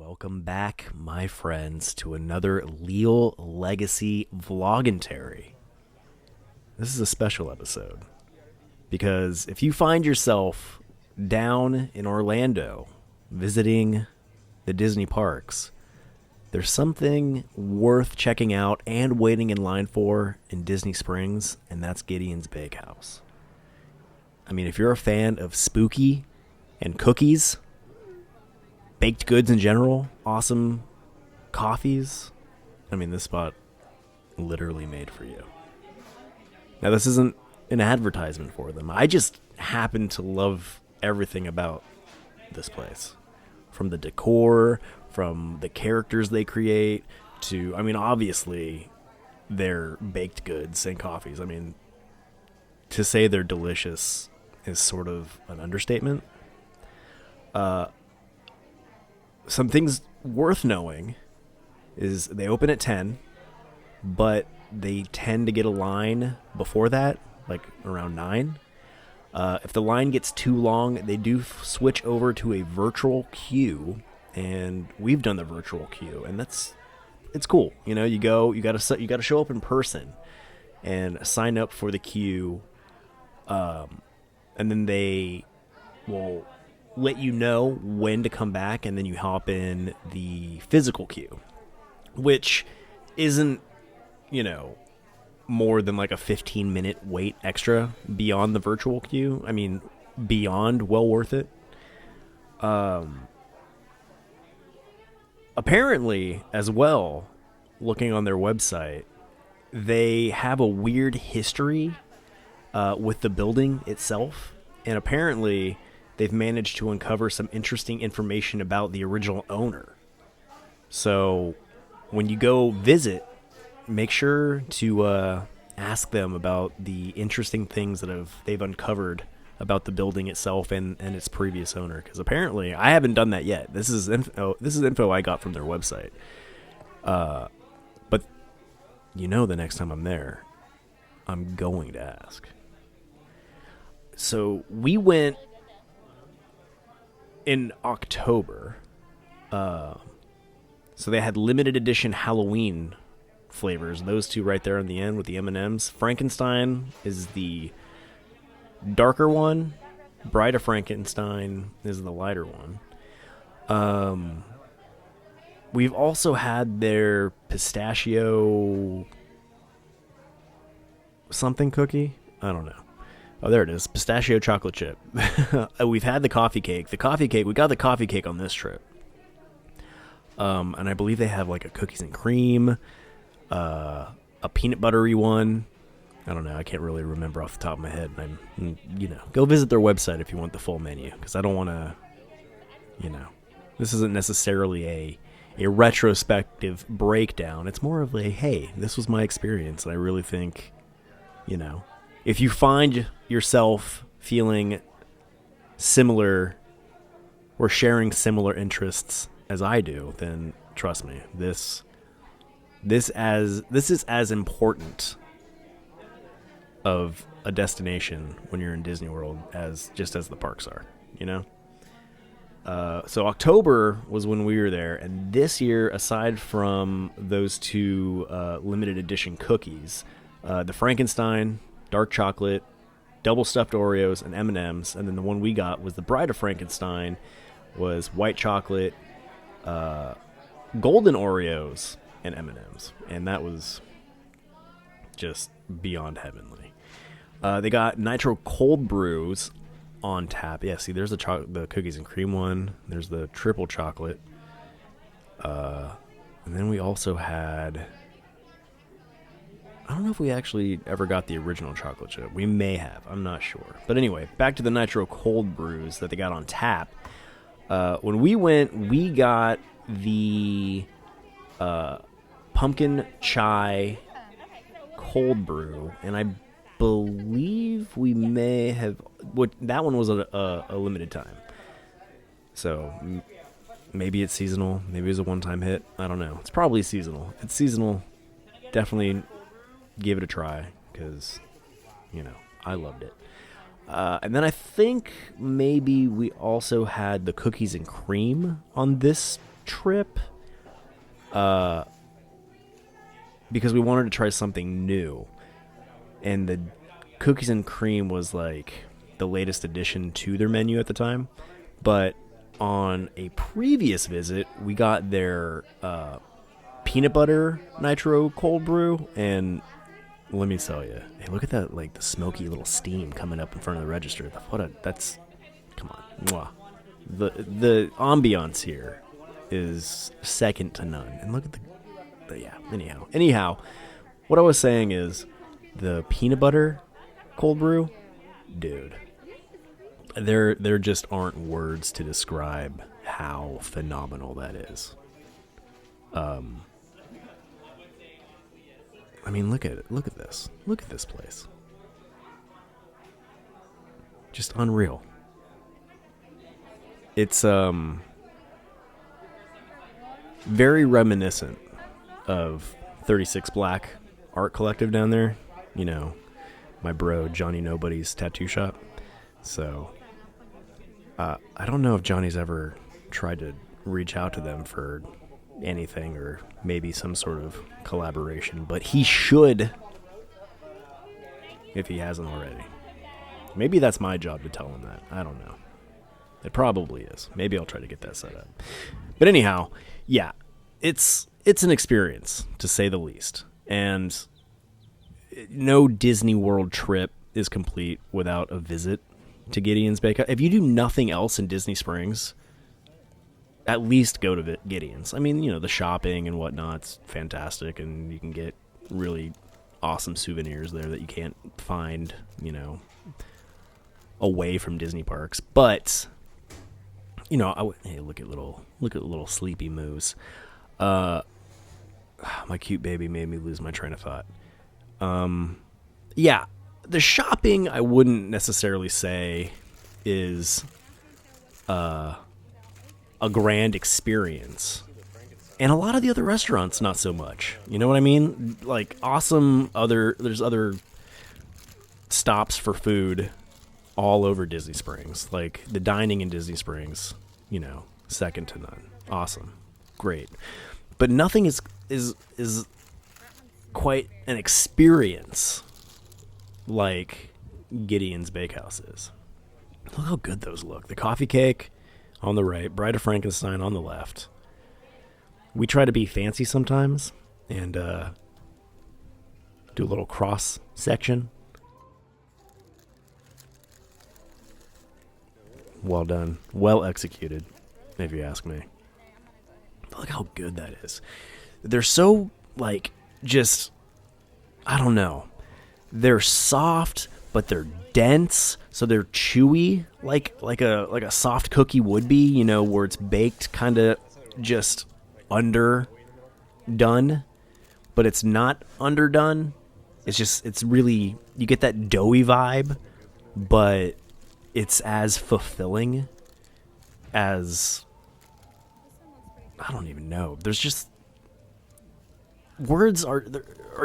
Welcome back, my friends, to another Leal Legacy Vloggentary. This is a special episode because if you find yourself down in Orlando visiting the Disney parks, there's something worth checking out and waiting in line for in Disney Springs, and that's Gideon's Bakehouse. I mean, if you're a fan of spooky and cookies, baked goods in general, awesome coffees, I mean, this spot literally made for you. Now, this isn't an advertisement for them. I just happen to love everything about this place. From the decor, from the characters they create, to, I mean, obviously, their baked goods and coffees. I mean, to say they're delicious is sort of an understatement. Some things worth knowing is they open at 10, but they tend to get a line before that, like around 9. If the line gets too long, they do switch over to a virtual queue, and we've done the virtual queue, and it's cool. You know, you gotta show up in person and sign up for the queue, and then they will let you know when to come back, and then you hop in the physical queue, which isn't, more than like a 15-minute wait extra beyond the virtual queue. I mean, beyond well worth it. Apparently, as well, looking on their website, they have a weird history with the building itself, and apparently they've managed to uncover some interesting information about the original owner. So when you go visit, make sure to ask them about the interesting things that they've uncovered about the building itself and its previous owner. Because apparently, I haven't done that yet. This is info I got from their website. But the next time I'm there, I'm going to ask. So we went in October, so they had limited edition Halloween flavors. Those two right there on the end with the M&Ms. Frankenstein is the darker one. Bride of Frankenstein is the lighter one. We've also had their pistachio something cookie. I don't know. Oh, there it is. Pistachio chocolate chip. We've had the coffee cake. We got the coffee cake on this trip. And I believe they have like a cookies and cream, a peanut buttery one. I don't know. I can't really remember off the top of my head. Go visit their website if you want the full menu, because I don't want to, this isn't necessarily a retrospective breakdown. It's more of a, hey, this was my experience. And I really think, if you find yourself feeling similar or sharing similar interests as I do, then trust me, this is as important of a destination when you're in Disney World as the parks are, So October was when we were there, and this year, aside from those two limited edition cookies, the Frankenstein, dark chocolate, double stuffed Oreos, and M&Ms, and then the one we got was the Bride of Frankenstein, was white chocolate, golden Oreos, and M&Ms, and that was just beyond heavenly. They got nitro cold brews on tap. Yeah, see, there's the cookies and cream one. There's the triple chocolate, and then we also had, I don't know if we actually ever got the original chocolate chip. We may have. I'm not sure. But anyway, back to the nitro cold brews that they got on tap. When we went, we got the pumpkin chai cold brew, and I believe we may have. That one was a limited time. So maybe it's seasonal. Maybe it was a one-time hit. I don't know. It's probably seasonal. If it's seasonal, definitely give it a try, because I loved it. And then I think maybe we also had the cookies and cream on this trip because we wanted to try something new. And the cookies and cream was like the latest addition to their menu at the time. But on a previous visit, we got their peanut butter nitro cold brew, and let me tell you, hey, look at that, like the smoky little steam coming up in front of the register. Come on, mwah. The ambiance here is second to none. And look at anyhow, what I was saying is the peanut butter cold brew, dude. There just aren't words to describe how phenomenal that is. I mean, look at it. Look at this. Look at this place. Just unreal. It's very reminiscent of 36 Black Art Collective down there. You know, my bro Johnny Nobody's tattoo shop. So I don't know if Johnny's ever tried to reach out to them for anything or maybe some sort of collaboration, but he should if he hasn't already. Maybe that's my job to tell him that. I don't know. It probably is. Maybe I'll try to get that set up. But anyhow, yeah, it's an experience, to say the least. And no Disney World trip is complete without a visit to Gideon's Bakehouse. If you do nothing else in Disney Springs, at least go to Gideon's. I mean, you know, the shopping and whatnot's fantastic, and you can get really awesome souvenirs there that you can't find, you know, away from Disney parks. But, you know, hey, look at little sleepy moose. My cute baby made me lose my train of thought. Yeah, the shopping I wouldn't necessarily say is a grand experience. And a lot of the other restaurants, not so much. You know what I mean? Like, there's other stops for food all over Disney Springs. Like, the dining in Disney Springs, you know, second to none. Awesome. Great. But nothing is quite an experience like Gideon's Bakehouse is. Look how good those look. The coffee cake on the right, Bride of Frankenstein on the left. We try to be fancy sometimes and do a little cross section. Well done. Well executed, if you ask me. Look how good that is. They're so, like, just, I don't know. They're soft, but they're dense, so they're chewy, like a soft cookie would be, you know, where it's baked kind of just underdone, but it's not underdone. It's really, you get that doughy vibe, but it's as fulfilling as, I don't even know. There's just, words are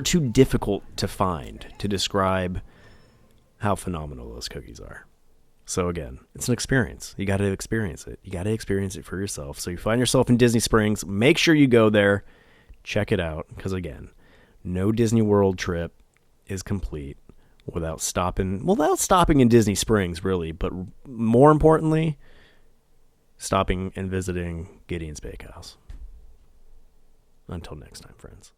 too difficult to find to describe how phenomenal those cookies are. So again, it's an experience. You got to experience it. You got to experience it for yourself. So you find yourself in Disney Springs, make sure you go there, check it out, because again, no Disney World trip is complete without stopping in Disney Springs, really, but more importantly, stopping and visiting Gideon's Bakehouse. Until next time, friends.